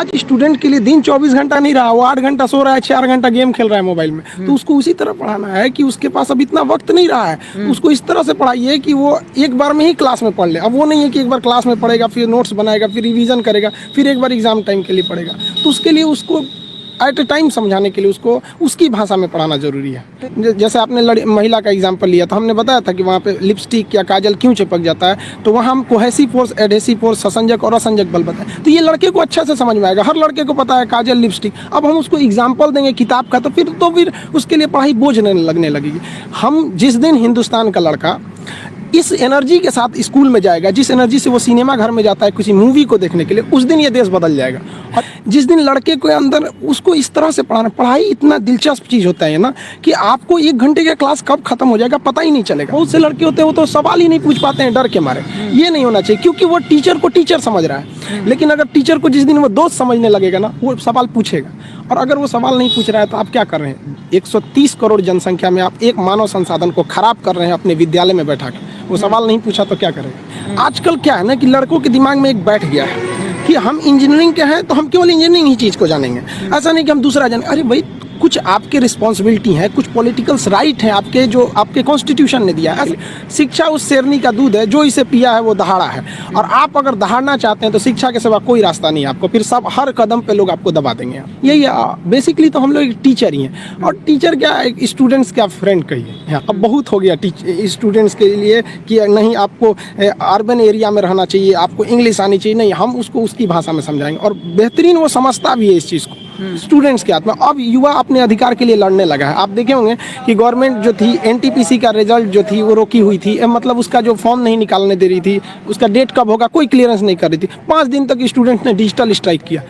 आज स्टूडेंट के लिए दिन 24 घंटा नहीं रहा, वो 8 घंटा सो रहा है, 4 घंटा गेम खेल रहा है मोबाइल में। तो उसको उसी तरह पढ़ाना है कि उसके पास अब इतना वक्त नहीं रहा है, उसको इस तरह से पढ़ाइए कि वो एक बार में ही क्लास में पढ़ ले। अब वो नहीं है कि एक बार क्लास में पढ़ेगा, फिर नोट्स बनाएगा, फिर रिवीजन करेगा, फिर एक बार एग्जाम टाइम के लिए पढ़ेगा। तो उसके लिए उसको एट ए टाइम समझाने के लिए उसको उसकी भाषा में पढ़ाना जरूरी है। जैसे आपने महिला का एग्जाम्पल लिया, तो हमने बताया था कि वहाँ पे लिपस्टिक या काजल क्यों चिपक जाता है, तो वहाँ हम कोहेसिव फोर्स, एडहेसिव फोर्स, ससंजक और असंजक बल बताए। तो ये लड़के को अच्छा से समझ में आएगा, हर लड़के को पता है काजल, लिपस्टिक। अब हम उसको एग्जाम्पल देंगे किताब का, तो फिर उसके लिए पढ़ाई बोझ लगने लगेगी। हम जिस दिन हिंदुस्तान का लड़का इस एनर्जी के साथ स्कूल में जाएगा, जिस एनर्जी से वो सिनेमा घर में जाता है किसी मूवी को देखने के लिए, उस दिन ये देश बदल जाएगा। और जिस दिन लड़के के अंदर उसको इस तरह से पढ़ाना, पढ़ाई इतना दिलचस्प चीज़ होता है ना कि आपको 1 घंटे का क्लास कब खत्म हो जाएगा पता ही नहीं चलेगा। बहुत से लड़के होते हैं वो तो सवाल ही नहीं पूछ पाते हैं डर के मारे। ये नहीं होना चाहिए, क्योंकि वो टीचर को टीचर समझ रहा है। लेकिन अगर टीचर को जिस दिन वो दोस्त समझने लगेगा ना, वो सवाल पूछेगा। और अगर वो सवाल नहीं पूछ रहा है तो आप क्या कर रहे हैं? 130 करोड़ जनसंख्या में आप एक मानव संसाधन को खराब कर रहे हैं अपने विद्यालय में बैठा के। वो सवाल नहीं पूछा तो क्या करेंगे? आजकल क्या है ना कि लड़कों के दिमाग में एक बैठ गया है कि हम इंजीनियरिंग के हैं तो हम केवल इंजीनियरिंग ही चीज़ को जानेंगे, ऐसा नहीं कि हम दूसरा जाने। अरे भाई, कुछ आपके रिस्पॉन्सिबिलिटी है, कुछ पॉलिटिकल्स राइट हैं आपके, जो आपके कॉन्स्टिट्यूशन ने दिया है। शिक्षा उस शेरनी का दूध है, जो इसे पिया है वो दहाड़ा है। और आप अगर दहाड़ना चाहते हैं तो शिक्षा के सिवा कोई रास्ता नहीं है आपको, फिर सब हर कदम पे लोग आपको दबा देंगे। यही बेसिकली तो हम लोग एक टीचर ही हैं। और टीचर क्या, एक स्टूडेंट्स का फ्रेंड कहिए। अब बहुत हो गया स्टूडेंट्स के लिए कि नहीं आपको अर्बन एरिया में रहना चाहिए, आपको इंग्लिश आनी चाहिए। नहीं, हम उसको उसकी भाषा में समझाएंगे। और बेहतरीन वो समझता भी है इस चीज़ को, स्टूडेंट्स के हाथ में। अब युवा अपने अधिकार के लिए लड़ने लगा है। आप देखे होंगे कि गवर्नमेंट जो थी, एनटीपीसी का रिजल्ट जो थी वो रोकी हुई थी, मतलब उसका जो फॉर्म नहीं निकालने दे रही थी, उसका डेट कब होगा कोई क्लियरेंस नहीं कर रही थी। 5 दिन तक स्टूडेंट ने डिजिटल स्ट्राइक किया।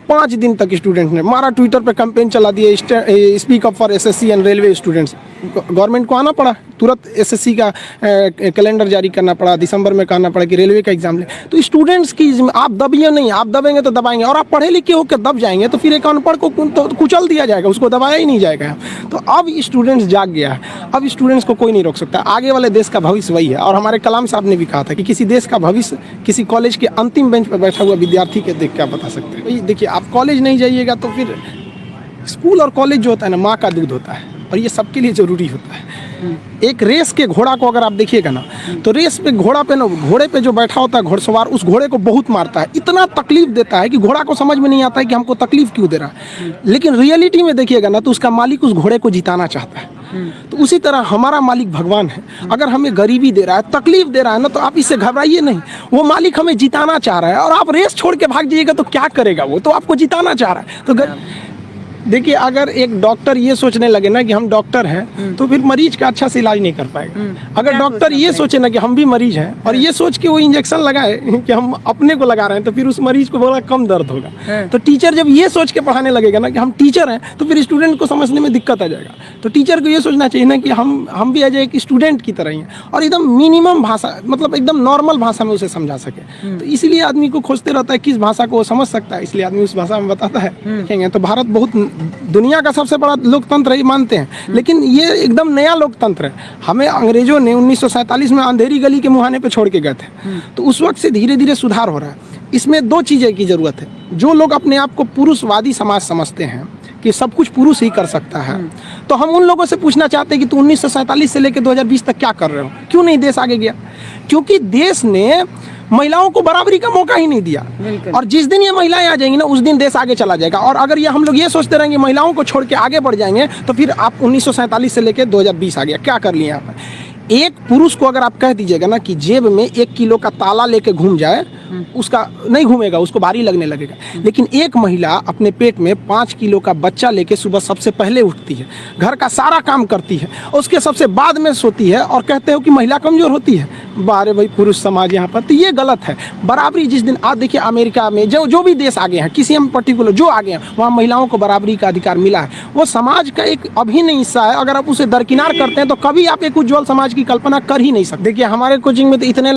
5 दिन तक स्टूडेंट ने मारा, ट्विटर पे कैंपेन चला दिया, speak up for SSC and railway students. Government को आना पड़ा, तुरंत एसएससी का कैलेंडर जारी करना पड़ा, दिसंबर में कहना पड़ा कि रेलवे का एग्जाम ले। तो स्टूडेंट्स की आप दबिए नहीं, आप दबेंगे तो दबाएंगे। और आप पढ़े लिखे होकर दब जाएंगे तो फिर एक अनपढ़ को तो कुचल दिया जाएगा, उसको दबाया ही नहीं जाएगा। तो अब स्टूडेंट्स जाग गया है, अब स्टूडेंट्स को कोई नहीं रोक सकता। आगे वाले देश का भविष्य वही है। और हमारे कलाम साहब ने भी कहा था कि किसी देश का भविष्य किसी कॉलेज के अंतिम बेंच पर बैठा हुआ विद्यार्थी के देख क्या बता सकते हैं। देखिए, आप कॉलेज नहीं जाइएगा तो फिर स्कूल और कॉलेज जो होता है ना, माँ का दूध होता है। और ये सबके लिए ज़रूरी होता है। एक रेस के घोड़ा को अगर आप देखिएगा ना, तो रेस पे घोड़ा पे ना, घोड़े पे जो बैठा होता है घोड़सवार, उस घोड़े को बहुत मारता है, इतना तकलीफ देता है कि घोड़ा को समझ में नहीं आता है कि हमको तकलीफ क्यों दे रहा है। लेकिन रियलिटी में देखिएगा ना, तो उसका मालिक उस घोड़े को जिताना चाहता है। तो उसी तरह हमारा मालिक भगवान है। अगर हमें गरीबी दे रहा है, तकलीफ दे रहा है ना, तो आप इससे घबराइए नहीं। वो मालिक हमें जिताना चाह रहा है। और आप रेस छोड़ के भाग जाइएगा तो क्या करेगा? वो तो आपको जिताना चाह रहा है। तो देखिए, अगर एक डॉक्टर ये सोचने लगे ना कि हम डॉक्टर हैं, तो फिर मरीज का अच्छा से इलाज नहीं कर पाएगा। अगर डॉक्टर ये सोचे ना कि हम भी मरीज हैं, और ये सोच के वो इंजेक्शन लगाए कि हम अपने को लगा रहे हैं, तो फिर उस मरीज को बड़ा कम दर्द होगा। तो टीचर जब ये सोच के पढ़ाने लगेगा ना कि हम टीचर हैं, तो फिर स्टूडेंट को समझने में दिक्कत आ जाएगा। तो टीचर को ये सोचना चाहिए ना कि हम भी एज एक स्टूडेंट की तरह ही हैं, और एकदम मिनिमम भाषा, मतलब एकदम नॉर्मल भाषा में उसे समझा सके। तो इसलिए आदमी को खोजते रहता है किस भाषा को वो समझ सकता है, इसलिए आदमी उस भाषा में बताता है। देखेंगे तो भारत बहुत दुनिया का सबसे बड़ा लोकतंत्र ही मानते हैं, लेकिन ये एकदम नया लोकतंत्र है। हमें अंग्रेजों ने 1947 में अंधेरी गली के मुहाने पे छोड़ के गए थे। तो उस वक्त से धीरे धीरे सुधार हो रहा है। इसमें 2 चीज़ें की ज़रूरत है। जो लोग अपने आप को पुरुषवादी समाज समझते हैं कि सब कुछ पुरुष ही कर सकता है, तो हम उन लोगों से पूछना चाहते हैं कि 1947 से लेकर 2020 तक क्या कर रहे हो? क्यों नहीं देश आगे गया? क्योंकि देश ने महिलाओं को बराबरी का मौका ही नहीं दिया। और जिस दिन ये महिलाएं आ जाएंगी ना, उस दिन देश आगे चला जाएगा। और अगर ये हम लोग ये सोचते रहेंगे महिलाओं को छोड़ के आगे बढ़ जाएंगे, तो फिर आप 1947 से लेकर 2020 आ गया, क्या कर लिया यहाँ पर? एक पुरुष को अगर आप कह दीजिएगा ना कि जेब में 1 किलो का ताला लेके घूम जाए, उसका नहीं घूमेगा, उसको भारी लगने लगेगा। लेकिन एक महिला अपने पेट में 5 किलो का बच्चा लेके सुबह सबसे पहले उठती है, घर का सारा काम करती है, उसके सबसे बाद में सोती है, और कहते हो कि महिला कमजोर होती है। बारे भाई, पुरुष समाज यहाँ पर, तो ये गलत है। बराबरी जिस दिन आप देखिए अमेरिका में जो भी देश आगे हैं, किसी हम पर्टिकुलर जो आगे हैं, वहाँ महिलाओं को बराबरी का अधिकार मिला है। वो समाज का एक अभिन्न हिस्सा है। अगर आप उसे दरकिनार करते हैं तो कभी आप एक उज्ज्वल समाज की कल्पना कर ही नहीं सकते। देखिए, हमारे कोचिंग में तो इतने